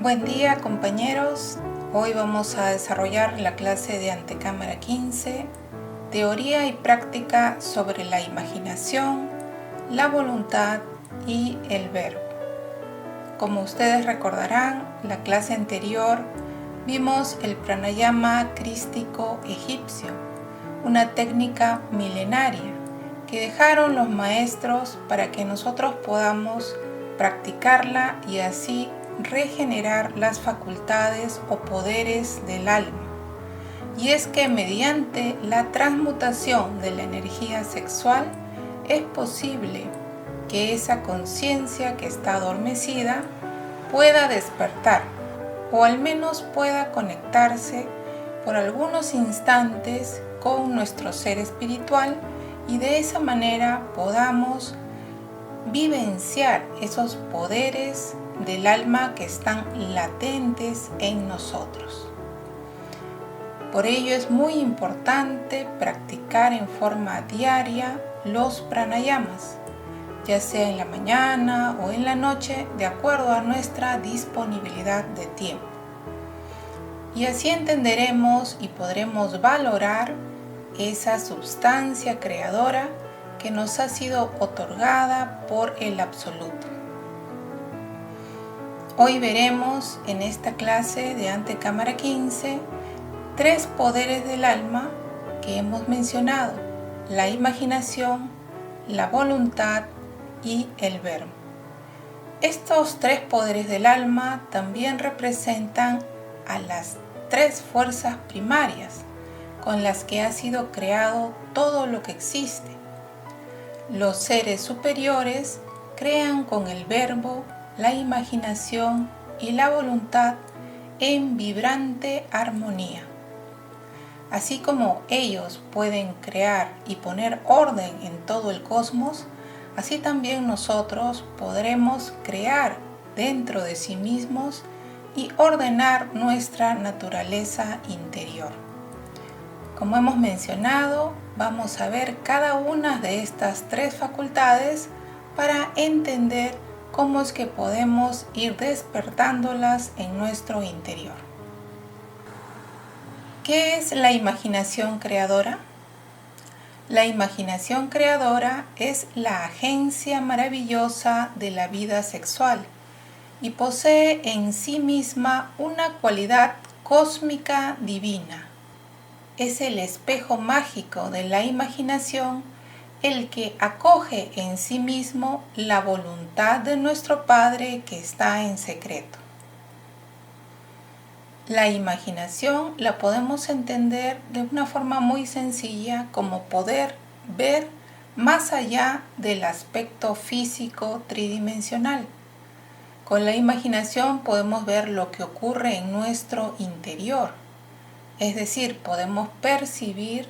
Buen día, compañeros. Hoy vamos a desarrollar la clase de Antecámara 15, teoría y práctica sobre la imaginación, la voluntad y el verbo. Como ustedes recordarán, la clase anterior vimos el pranayama crístico egipcio, una técnica milenaria que dejaron los maestros para que nosotros podamos practicarla y así regenerar las facultades o poderes del alma. Y es que mediante la transmutación de la energía sexual es posible que esa conciencia que está adormecida pueda despertar o al menos pueda conectarse por algunos instantes con nuestro ser espiritual y de esa manera podamos vivenciar esos poderes del alma que están latentes en nosotros. Por ello es muy importante practicar en forma diaria los pranayamas, ya sea en la mañana o en la noche, de acuerdo a nuestra disponibilidad de tiempo. Y así entenderemos y podremos valorar esa sustancia creadora que nos ha sido otorgada por el Absoluto. Hoy veremos en esta clase de Antecámara 15 tres poderes del alma que hemos mencionado: la imaginación, la voluntad y el verbo. Estos tres poderes del alma también representan a las tres fuerzas primarias con las que ha sido creado todo lo que existe. Los seres superiores crean con el verbo, la imaginación y la voluntad en vibrante armonía. Así como ellos pueden crear y poner orden en todo el cosmos, así también nosotros podremos crear dentro de sí mismos y ordenar nuestra naturaleza interior. Como hemos mencionado, vamos a ver cada una de estas tres facultades para entender cómo es que podemos ir despertándolas en nuestro interior. ¿Qué es la imaginación creadora? La imaginación creadora es la agencia maravillosa de la vida sexual y posee en sí misma una cualidad cósmica divina. Es el espejo mágico de la imaginación el que acoge en sí mismo la voluntad de nuestro Padre que está en secreto. La imaginación la podemos entender de una forma muy sencilla como poder ver más allá del aspecto físico tridimensional. Con la imaginación podemos ver lo que ocurre en nuestro interior, es decir, podemos percibir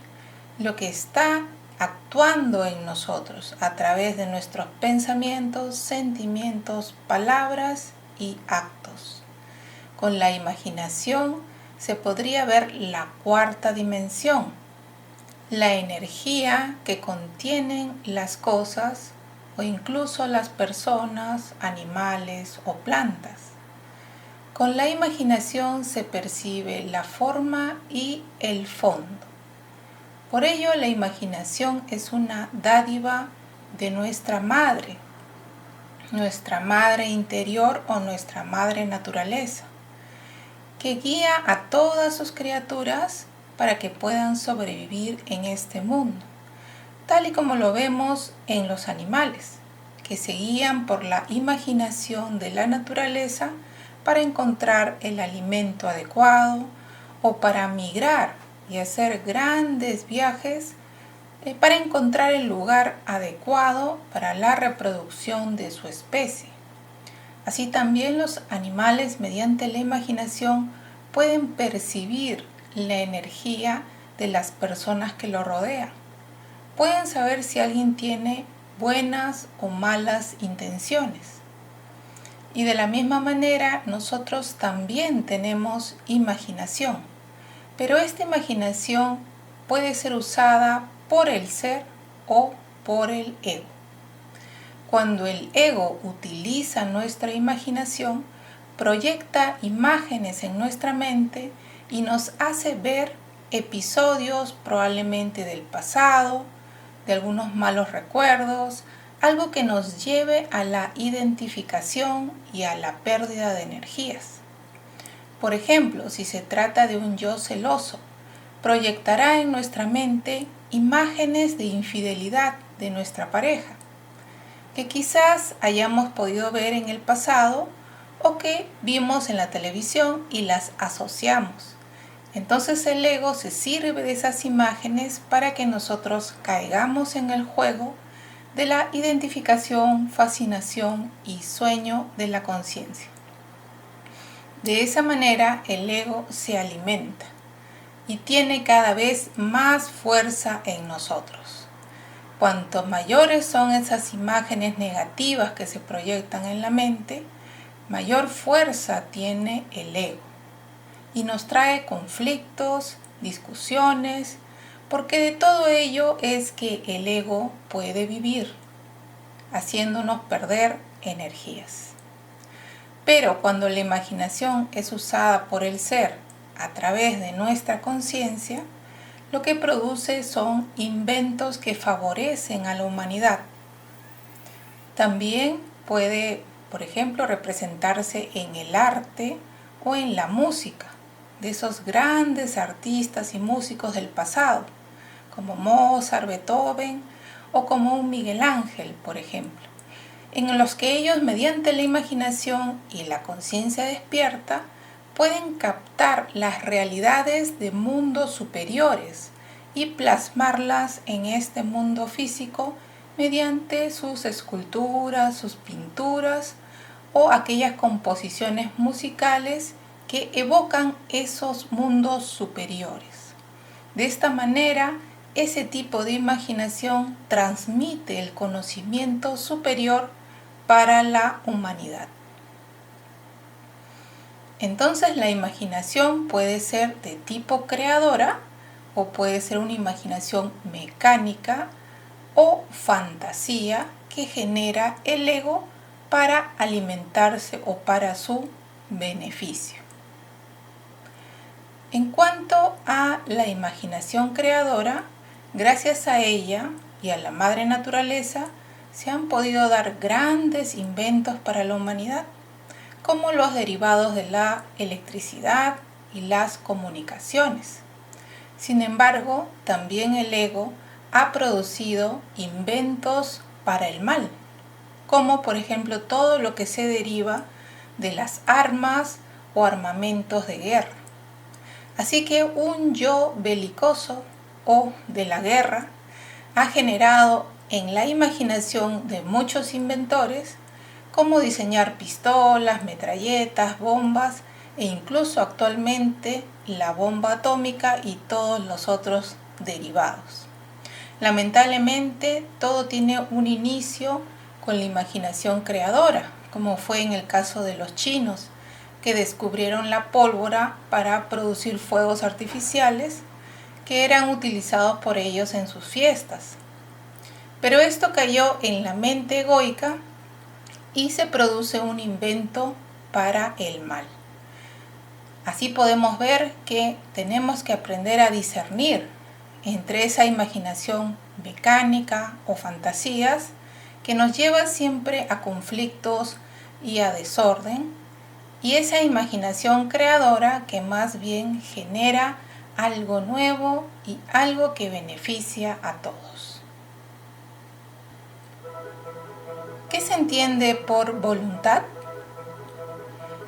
lo que está actuando en nosotros a través de nuestros pensamientos, sentimientos, palabras y actos. Con la imaginación se podría ver la cuarta dimensión, la energía que contienen las cosas o incluso las personas, animales o plantas. Con la imaginación se percibe la forma y el fondo. Por ello, la imaginación es una dádiva de nuestra madre interior o nuestra madre naturaleza, que guía a todas sus criaturas para que puedan sobrevivir en este mundo, tal y como lo vemos en los animales, que se guían por la imaginación de la naturaleza para encontrar el alimento adecuado o para migrar y hacer grandes viajes para encontrar el lugar adecuado para la reproducción de su especie. Así también los animales, mediante la imaginación, pueden percibir la energía de las personas que lo rodean. Pueden saber si alguien tiene buenas o malas intenciones. Y de la misma manera, nosotros también tenemos imaginación, pero esta imaginación puede ser usada por el ser o por el ego. Cuando el ego utiliza nuestra imaginación, proyecta imágenes en nuestra mente y nos hace ver episodios probablemente del pasado, de algunos malos recuerdos, algo que nos lleve a la identificación y a la pérdida de energías. Por ejemplo, si se trata de un yo celoso, proyectará en nuestra mente imágenes de infidelidad de nuestra pareja, que quizás hayamos podido ver en el pasado o que vimos en la televisión y las asociamos. Entonces el ego se sirve de esas imágenes para que nosotros caigamos en el juego de la identificación, fascinación y sueño de la conciencia. De esa manera el ego se alimenta y tiene cada vez más fuerza en nosotros. Cuanto mayores son esas imágenes negativas que se proyectan en la mente, mayor fuerza tiene el ego y nos trae conflictos, discusiones, porque de todo ello es que el ego puede vivir, haciéndonos perder energías. Pero cuando la imaginación es usada por el ser a través de nuestra conciencia, lo que produce son inventos que favorecen a la humanidad. También puede, por ejemplo, representarse en el arte o en la música de esos grandes artistas y músicos del pasado, como Mozart, Beethoven o como un Miguel Ángel, por ejemplo, en los que ellos, mediante la imaginación y la conciencia despierta, pueden captar las realidades de mundos superiores y plasmarlas en este mundo físico mediante sus esculturas, sus pinturas o aquellas composiciones musicales que evocan esos mundos superiores. De esta manera, ese tipo de imaginación transmite el conocimiento superior para la humanidad. Entonces la imaginación puede ser de tipo creadora o puede ser una imaginación mecánica o fantasía que genera el ego para alimentarse o para su beneficio. En cuanto a la imaginación creadora, gracias a ella y a la madre naturaleza se han podido dar grandes inventos para la humanidad, como los derivados de la electricidad y las comunicaciones. Sin embargo, también el ego ha producido inventos para el mal, como por ejemplo todo lo que se deriva de las armas o armamentos de guerra. Así que un yo belicoso o de la guerra ha generado en la imaginación de muchos inventores cómo diseñar pistolas, metralletas, bombas e incluso actualmente la bomba atómica y todos los otros derivados. Lamentablemente, todo tiene un inicio con la imaginación creadora, como fue en el caso de los chinos, que descubrieron la pólvora para producir fuegos artificiales que eran utilizados por ellos en sus fiestas. Pero esto cayó en la mente egoica y se produce un invento para el mal. Así podemos ver que tenemos que aprender a discernir entre esa imaginación mecánica o fantasías que nos lleva siempre a conflictos y a desorden, y esa imaginación creadora que más bien genera algo nuevo y algo que beneficia a todos. ¿Qué se entiende por voluntad?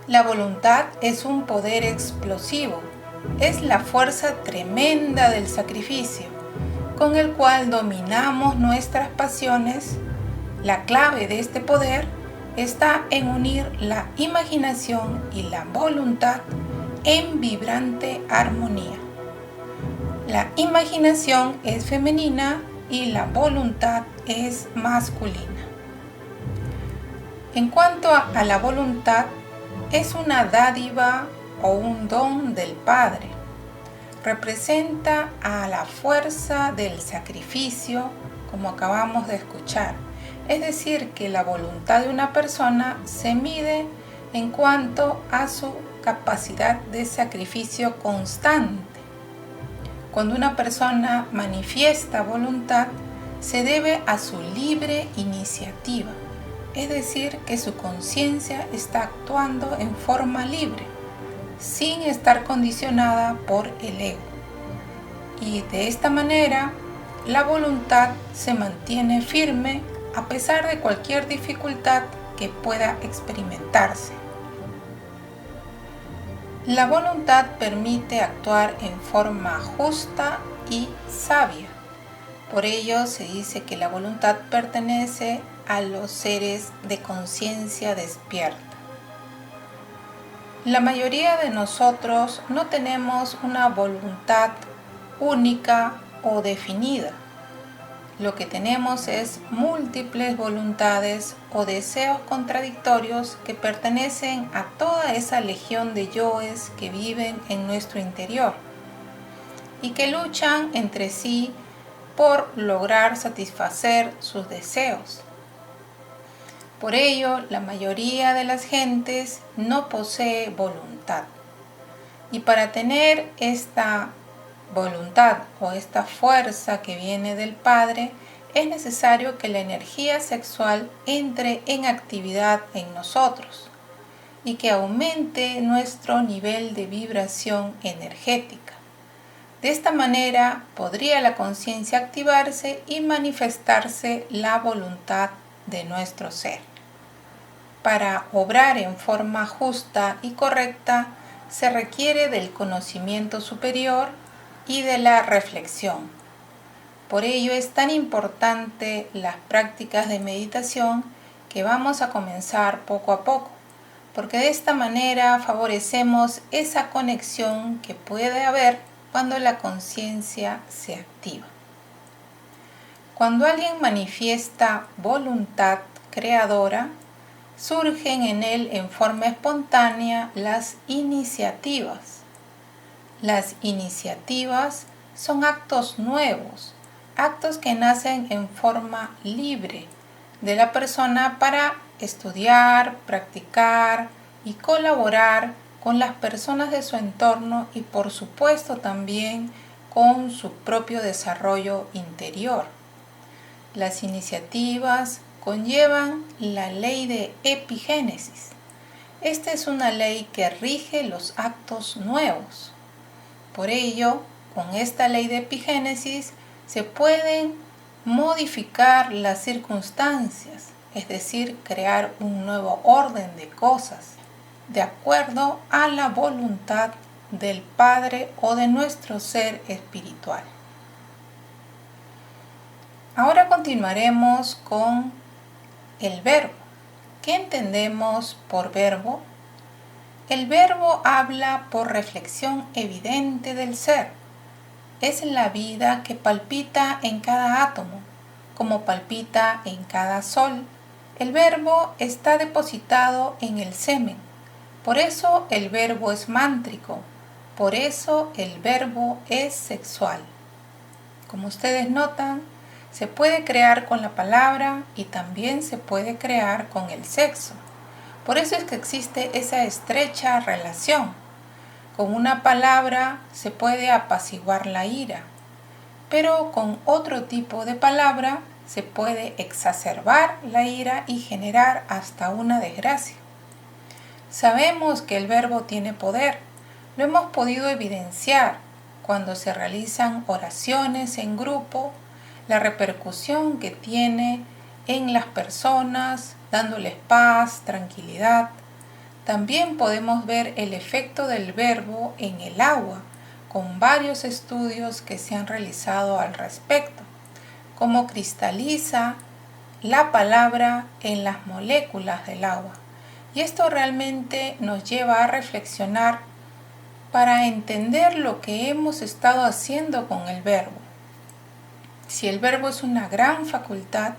La voluntad es un poder explosivo, es la fuerza tremenda del sacrificio, con el cual dominamos nuestras pasiones. La clave de este poder está en unir la imaginación y la voluntad en vibrante armonía. La imaginación es femenina y la voluntad es masculina. En cuanto a la voluntad, es una dádiva o un don del Padre. Representa a la fuerza del sacrificio, como acabamos de escuchar. Es decir, que la voluntad de una persona se mide en cuanto a su capacidad de sacrificio constante. Cuando una persona manifiesta voluntad, se debe a su libre iniciativa, es decir, que su conciencia está actuando en forma libre, sin estar condicionada por el ego. Y de esta manera, la voluntad se mantiene firme a pesar de cualquier dificultad que pueda experimentarse. La voluntad permite actuar en forma justa y sabia. Por ello se dice que la voluntad pertenece a los seres de conciencia despierta. La mayoría de nosotros no tenemos una voluntad única o definida. Lo que tenemos es múltiples voluntades o deseos contradictorios que pertenecen a toda esa legión de yoes que viven en nuestro interior y que luchan entre sí por lograr satisfacer sus deseos. Por ello, la mayoría de las gentes no posee voluntad. Y para tener esta voluntad o esta fuerza que viene del Padre, es necesario que la energía sexual entre en actividad en nosotros y que aumente nuestro nivel de vibración energética. De esta manera podría la conciencia activarse y manifestarse la voluntad de nuestro ser. Para obrar en forma justa y correcta se requiere del conocimiento superior y de la reflexión. Por ello es tan importante las prácticas de meditación que vamos a comenzar poco a poco, porque de esta manera favorecemos esa conexión que puede haber cuando la conciencia se activa. Cuando alguien manifiesta voluntad creadora, surgen en él en forma espontánea las iniciativas. Las iniciativas son actos nuevos, actos que nacen en forma libre de la persona para estudiar, practicar y colaborar con las personas de su entorno y por supuesto también con su propio desarrollo interior. Las iniciativas conllevan la ley de epigénesis. Esta es una ley que rige los actos nuevos. Por ello, con esta ley de epigénesis se pueden modificar las circunstancias, es decir, crear un nuevo orden de cosas, de acuerdo a la voluntad del Padre o de nuestro ser espiritual. Ahora continuaremos con el verbo. ¿Qué entendemos por verbo? El verbo habla por reflexión evidente del ser. Es la vida que palpita en cada átomo, como palpita en cada sol. El verbo está depositado en el semen. Por eso el verbo es mántrico. Por eso el verbo es sexual. Como ustedes notan, se puede crear con la palabra y también se puede crear con el sexo. Por eso es que existe esa estrecha relación. Con una palabra se puede apaciguar la ira, pero con otro tipo de palabra se puede exacerbar la ira y generar hasta una desgracia. Sabemos que el verbo tiene poder. Lo hemos podido evidenciar cuando se realizan oraciones en grupo, la repercusión que tiene en las personas, dándoles paz, tranquilidad. También podemos ver el efecto del verbo en el agua, con varios estudios que se han realizado al respecto, cómo cristaliza la palabra en las moléculas del agua. Y esto realmente nos lleva a reflexionar para entender lo que hemos estado haciendo con el verbo. Si el verbo es una gran facultad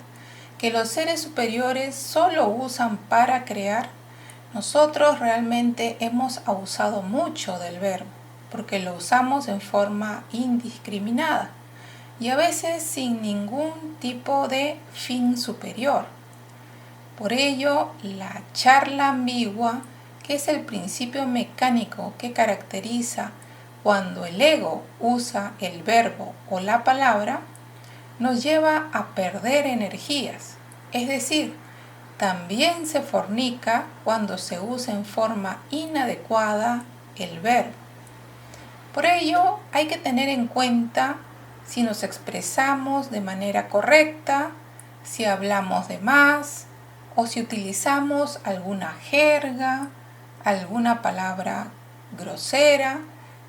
que los seres superiores solo usan para crear, nosotros realmente hemos abusado mucho del verbo, porque lo usamos en forma indiscriminada y a veces sin ningún tipo de fin superior. Por ello, la charla ambigua que es el principio mecánico que caracteriza cuando el ego usa el verbo o la palabra, nos lleva a perder energías. Es decir, también se fornica cuando se usa en forma inadecuada el verbo. Por ello, hay que tener en cuenta si nos expresamos de manera correcta, si hablamos de más o si utilizamos alguna jerga, alguna palabra grosera.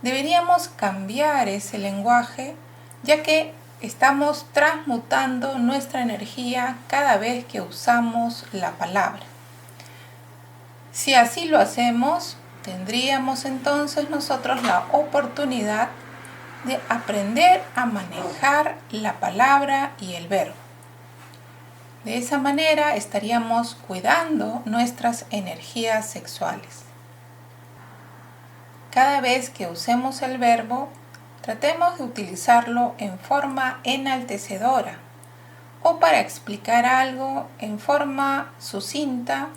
Deberíamos cambiar ese lenguaje, ya que estamos transmutando nuestra energía cada vez que usamos la palabra. Si así lo hacemos, tendríamos entonces nosotros la oportunidad de aprender a manejar la palabra y el verbo. De esa manera estaríamos cuidando nuestras energías sexuales. Cada vez que usemos el verbo, tratemos de utilizarlo en forma enaltecedora o para explicar algo en forma sucinta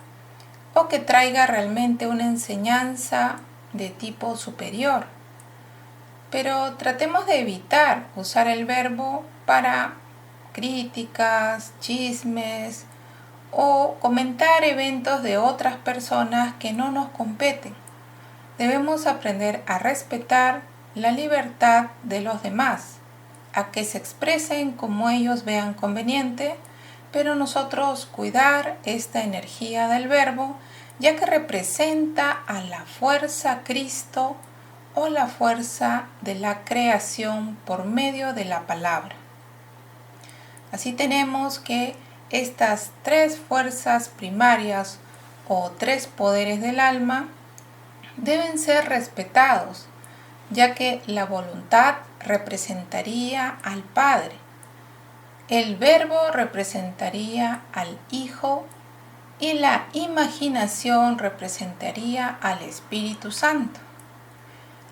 o que traiga realmente una enseñanza de tipo superior. Pero tratemos de evitar usar el verbo para críticas, chismes o comentar eventos de otras personas que no nos competen. Debemos aprender a respetar la libertad de los demás, a que se expresen como ellos vean conveniente, pero nosotros cuidar esta energía del verbo, ya que representa a la fuerza Cristo o la fuerza de la creación por medio de la palabra. Así tenemos que estas tres fuerzas primarias o tres poderes del alma deben ser respetados, ya que la voluntad representaría al Padre, el verbo representaría al Hijo y la imaginación representaría al Espíritu Santo.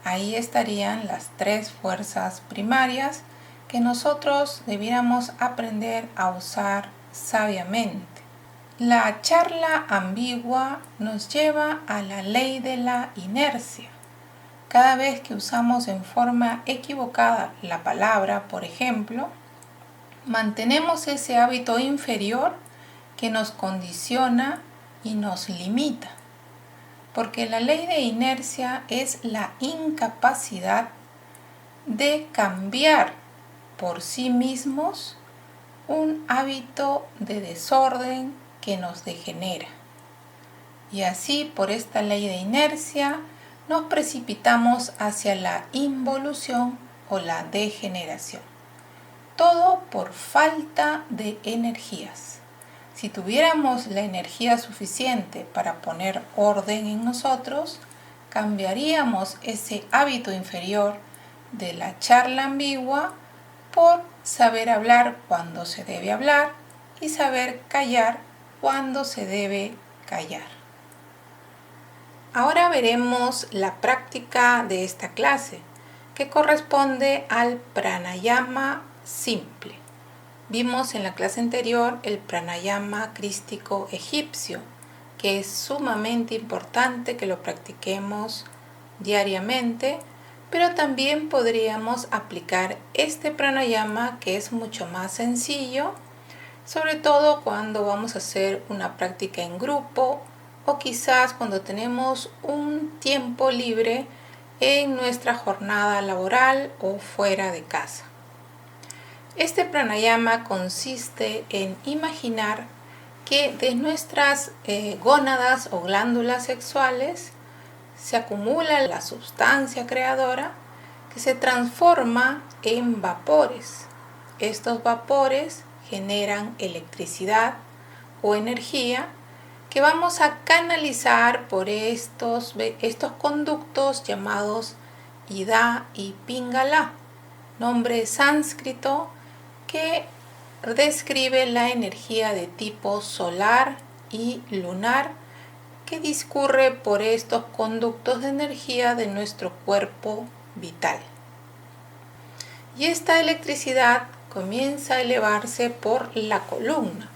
Ahí estarían las tres fuerzas primarias que nosotros debiéramos aprender a usar sabiamente. La charla ambigua nos lleva a la ley de la inercia. Cada vez que usamos en forma equivocada la palabra, por ejemplo, mantenemos ese hábito inferior que nos condiciona y nos limita. Porque la ley de inercia es la incapacidad de cambiar por sí mismos un hábito de desorden que nos degenera. Y así, por esta ley de inercia, nos precipitamos hacia la involución o la degeneración. Todo por falta de energías. Si tuviéramos la energía suficiente para poner orden en nosotros, cambiaríamos ese hábito inferior de la charla ambigua por saber hablar cuando se debe hablar y saber callar cuando se debe callar. Ahora veremos la práctica de esta clase, que corresponde al pranayama simple. Vimos en la clase anterior el pranayama crístico egipcio, que es sumamente importante que lo practiquemos diariamente, pero también podríamos aplicar este pranayama, que es mucho más sencillo, sobre todo cuando vamos a hacer una práctica en grupo o quizás cuando tenemos un tiempo libre en nuestra jornada laboral o fuera de casa. Este pranayama consiste en imaginar que de nuestras gónadas o glándulas sexuales se acumula la sustancia creadora que se transforma en vapores. Estos vapores generan electricidad o energía que vamos a canalizar por estos conductos llamados Ida y Pingala, nombre sánscrito que describe la energía de tipo solar y lunar que discurre por estos conductos de energía de nuestro cuerpo vital. Y esta electricidad comienza a elevarse por la columna,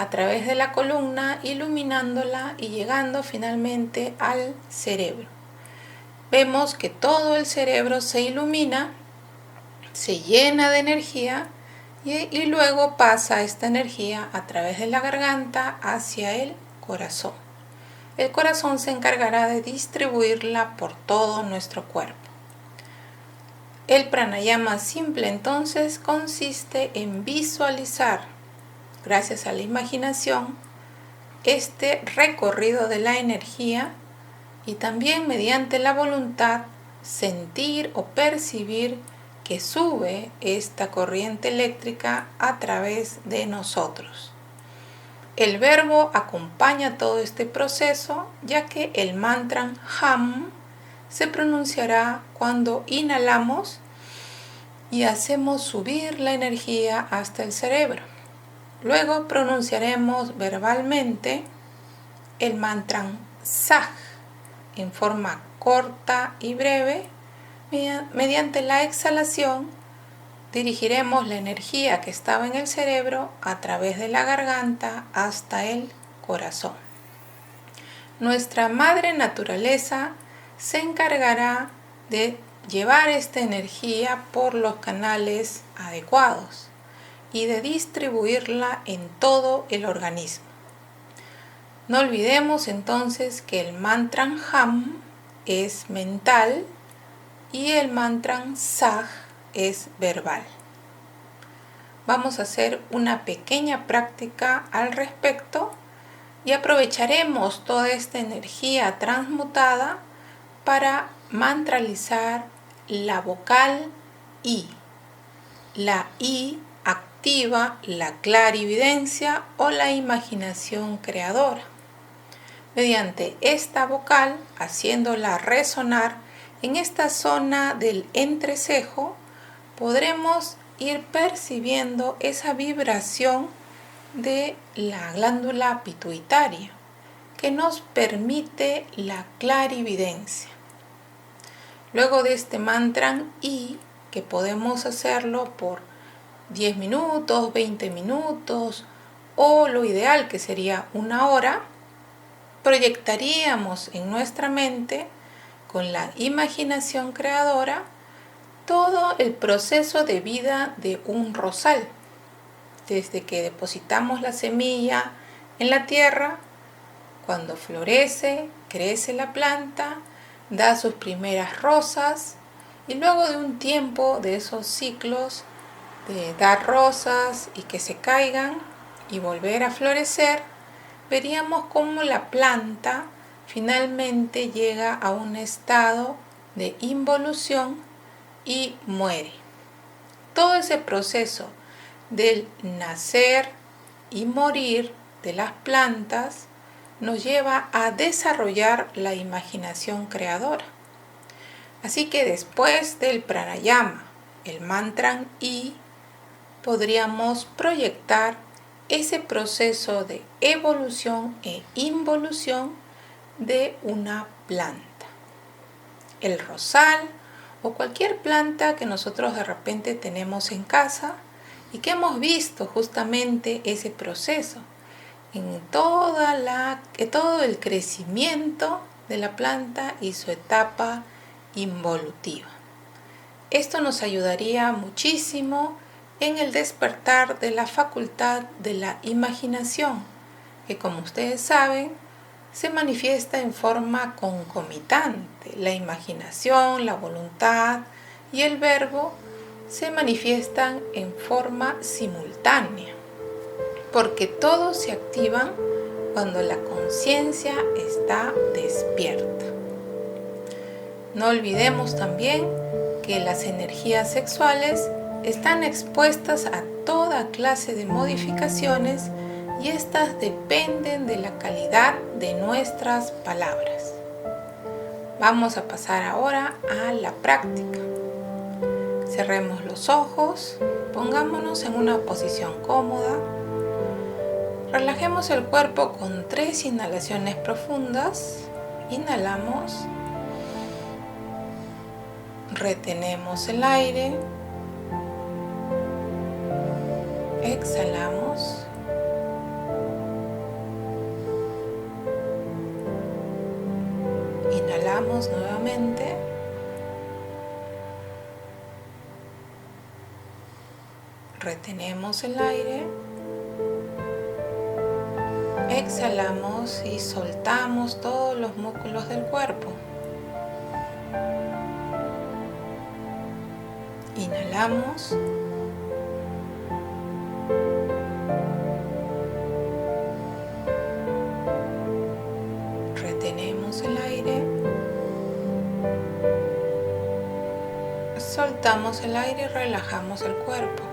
a través de la columna, iluminándola y llegando finalmente al cerebro. Vemos que todo el cerebro se ilumina, se llena de energía y luego pasa esta energía a través de la garganta hacia el corazón. El corazón se encargará de distribuirla por todo nuestro cuerpo. El pranayama simple entonces consiste en visualizar, gracias a la imaginación, este recorrido de la energía y también mediante la voluntad sentir o percibir que sube esta corriente eléctrica a través de nosotros. El verbo acompaña todo este proceso, ya que el mantra Ham se pronunciará cuando inhalamos y hacemos subir la energía hasta el cerebro. Luego pronunciaremos verbalmente el mantra Sah en forma corta y breve. Mediante la exhalación dirigiremos la energía que estaba en el cerebro a través de la garganta hasta el corazón. Nuestra madre naturaleza se encargará de llevar esta energía por los canales adecuados y de distribuirla en todo el organismo. No olvidemos entonces que el mantra Ham es mental y el mantra Sah es verbal. Vamos a hacer una pequeña práctica al respecto y aprovecharemos toda esta energía transmutada para mantralizar la vocal I. La I activa la clarividencia o la imaginación creadora. Mediante esta vocal, haciéndola resonar en esta zona del entrecejo, podremos ir percibiendo esa vibración de la glándula pituitaria que nos permite la clarividencia. Luego de este mantra I, que podemos hacerlo por 10 minutos, 20 minutos o lo ideal que sería 1 hora, proyectaríamos en nuestra mente con la imaginación creadora todo el proceso de vida de un rosal, desde que depositamos la semilla en la tierra, cuando florece, crece la planta, da sus primeras rosas y luego de un tiempo de esos ciclos de dar rosas y que se caigan y volver a florecer, veríamos cómo la planta finalmente llega a un estado de involución y muere. Todo ese proceso del nacer y morir de las plantas nos lleva a desarrollar la imaginación creadora. Así que después del pranayama, el mantra I, podríamos proyectar ese proceso de evolución e involución de una planta. El rosal o cualquier planta que nosotros de repente tenemos en casa y que hemos visto justamente ese proceso en todo el crecimiento de la planta y su etapa involutiva. Esto nos ayudaría muchísimo en el despertar de la facultad de la imaginación, que como ustedes saben, se manifiesta en forma concomitante. La imaginación, la voluntad y el verbo se manifiestan en forma simultánea, porque todos se activan cuando la conciencia está despierta. No olvidemos también que las energías sexuales están expuestas a toda clase de modificaciones y estas dependen de la calidad de nuestras palabras. Vamos a pasar ahora a la práctica. Cerremos los ojos, pongámonos en una posición cómoda. Relajemos el cuerpo con 3 inhalaciones profundas. Inhalamos. Retenemos el aire. Exhalamos. Inhalamos nuevamente. Retenemos el aire. Exhalamos y soltamos todos los músculos del cuerpo. Inhalamos. Retenemos el aire. Soltamos el aire y relajamos el cuerpo.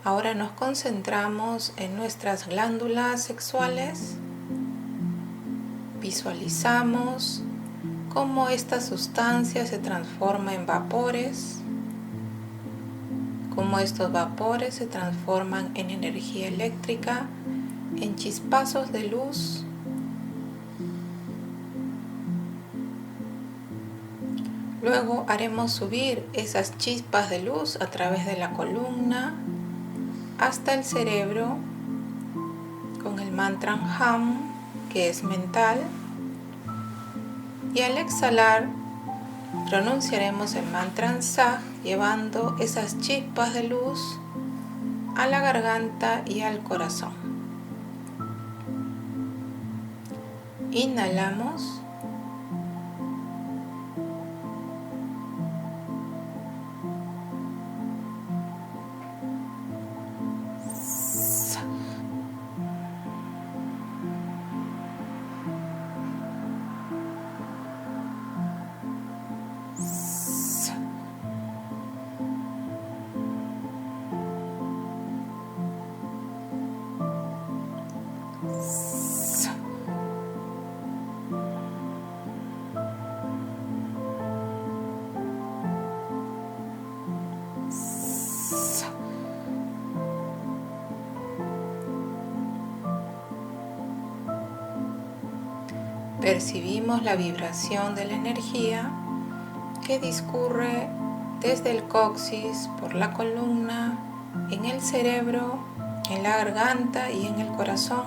Ahora nos concentramos en nuestras glándulas sexuales. Visualizamos cómo esta sustancia se transforma en vapores, cómo estos vapores se transforman en energía eléctrica, en chispazos de luz. Luego haremos subir esas chispas de luz a través de la columna hasta el cerebro con el mantra Hum, que es mental, y al exhalar pronunciaremos el mantra Sah, llevando esas chispas de luz a la garganta y al corazón. Inhalamos. Percibimos la vibración de la energía que discurre desde el coxis por la columna, en el cerebro, en la garganta y en el corazón.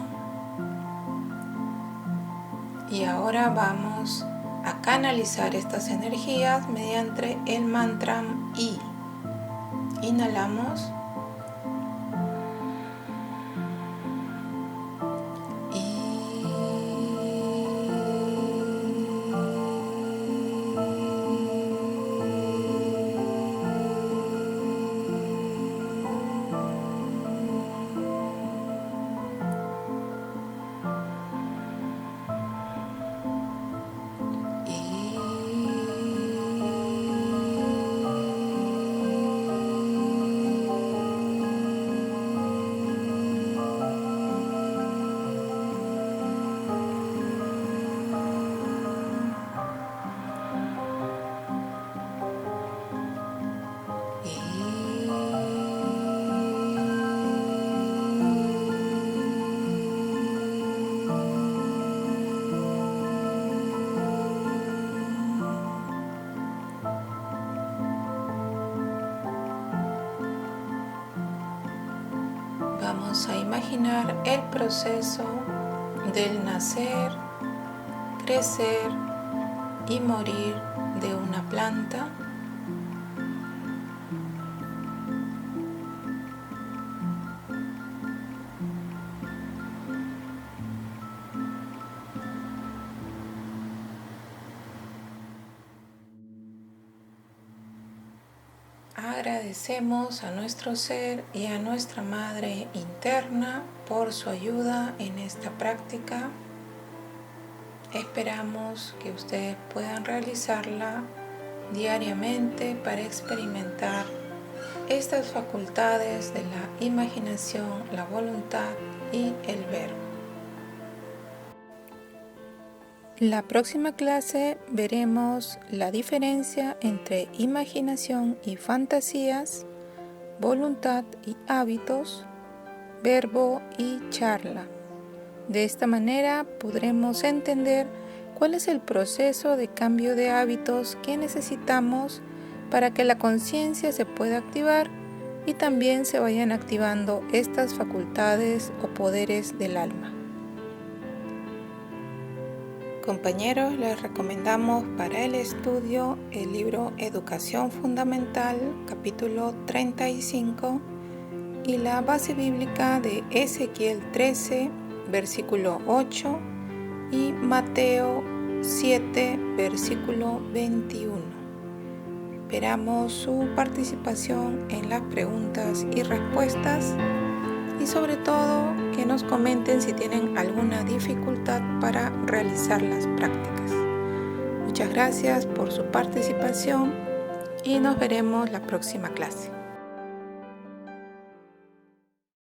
Y ahora vamos a canalizar estas energías mediante el mantra I. Inhalamos. Vamos a imaginar el proceso del nacer, crecer y morir de una planta. Agradecemos a nuestro ser y a nuestra madre interna por su ayuda en esta práctica. Esperamos que ustedes puedan realizarla diariamente para experimentar estas facultades de la imaginación, la voluntad y el verbo. La próxima clase veremos la diferencia entre imaginación y fantasías, voluntad y hábitos, verbo y charla. De esta manera podremos entender cuál es el proceso de cambio de hábitos que necesitamos para que la conciencia se pueda activar y también se vayan activando estas facultades o poderes del alma. Compañeros, les recomendamos para el estudio el libro Educación Fundamental, capítulo 35, y la base bíblica de Ezequiel 13, versículo 8, y Mateo 7, versículo 21. Esperamos su participación en las preguntas y respuestas y sobre todo que nos comenten si tienen alguna dificultad para realizar las prácticas. Muchas gracias por su participación y nos veremos la próxima clase.